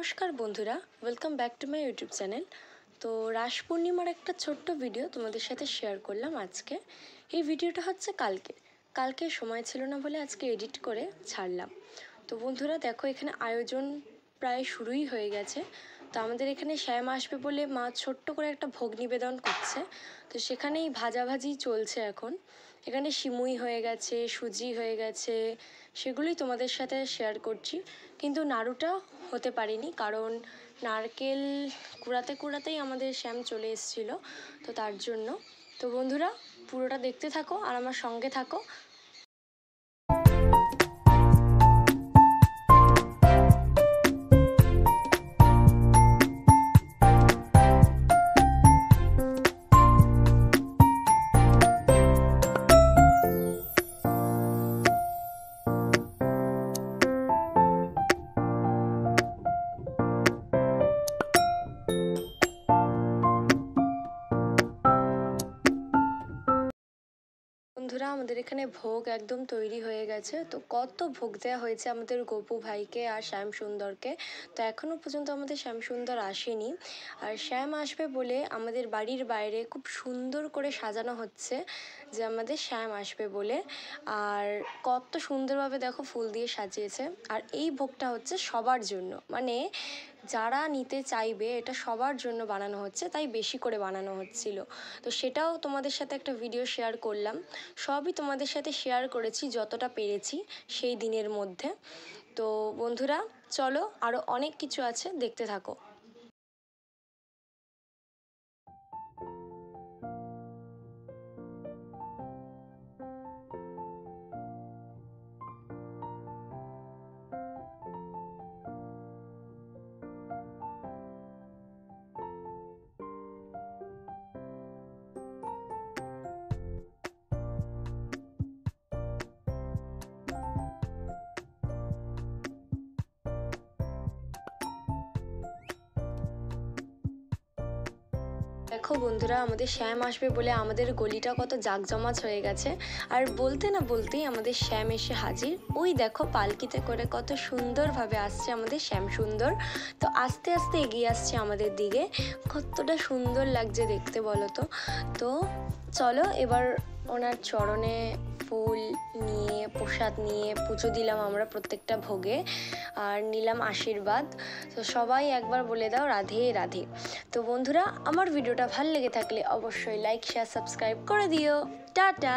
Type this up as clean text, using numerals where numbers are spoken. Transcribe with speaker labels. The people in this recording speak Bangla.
Speaker 1: নমস্কার বন্ধুরা, welcome back to my YouTube channel. তো রাস পূর্ণিমার একটা ছোট্ট ভিডিও তোমাদের সাথে শেয়ার করলাম আজকে। এই ভিডিওটা হচ্ছে কালকে সময় ছিল না বলে আজকে এডিট করে ছাড়লাম। তো বন্ধুরা দেখো, এখানে আয়োজন প্রায় শুরুই হয়ে গেছে। তো আমাদের এখানে শ্যামা আসবে বলে মা ছোট্ট করে একটা ভোগ নিবেদন করছে। তো সেখানেই ভাজাভাজি চলছে এখন। এখানে সিমুই হয়ে গেছে, সুজি হয়ে গেছে, সেগুলোই তোমাদের সাথে শেয়ার করছি। কিন্তু নাড়ুটা হতে পারিনি, কারণ নারকেল কুড়াতেই আমাদের শ্যাম চলে এসেছিলো, তো তার জন্য। তো বন্ধুরা পুরোটা দেখতে থাকো আর আমার সঙ্গে থাকো। বন্ধুরা আমাদের এখানে ভোগ একদম তৈরি হয়ে গেছে। তো কত ভোগ দেওয়া হয়েছে আমাদের গোপু ভাইকে আর শ্যাম সুন্দরকে। তো এখনও পর্যন্ত আমাদের শ্যাম সুন্দর আসেনি, আর শ্যাম আসবে বলে আমাদের বাড়ির বাইরে খুব সুন্দর করে সাজানো হচ্ছে যে আমাদের শ্যাম আসবে বলে। আর কত সুন্দরভাবে দেখো ফুল দিয়ে সাজিয়েছে। আর এই ভোগটা হচ্ছে সবার জন্য, মানে যারা নিতে চাইবে এটা সবার জন্য বানানো হচ্ছে, তাই বেশি করে বানানো হচ্ছিল। তো সেটাও তোমাদের সাথে একটা ভিডিও শেয়ার করলাম। সবই তোমাদের সাথে শেয়ার করেছি যতটা পেরেছি সেই দিনের মধ্যে। তো বন্ধুরা চলো, আরও অনেক কিছু আছে, দেখতে থাকো। দেখো বন্ধুরা, আমাদের শ্যাম আসবে বলে আমাদের গলিটা কত জাঁকজমাট হয়ে গেছে। আর বলতে না বলতেই আমাদের শ্যাম এসে হাজির। ওই দেখো পালকিতে করে কত সুন্দরভাবে আসছে আমাদের শ্যাম সুন্দর। তো আস্তে আস্তে এগিয়ে আসছে আমাদের দিকে। কতটা সুন্দর লাগছে দেখতে বলো তো। তো চলো এবার ওনার চরণে ফুল নিয়ে প্রসাদ নিয়ে পুজো দিলাম আমরা প্রত্যেকটা ভোগে, আর নিলাম আশীর্বাদ। তো সবাই একবার বলে দাও রাধে রাধে। তো বন্ধুরা আমার ভিডিওটা ভালো লেগে থাকলে অবশ্যই লাইক শেয়ার সাবস্ক্রাইব করে দিও। টাটা।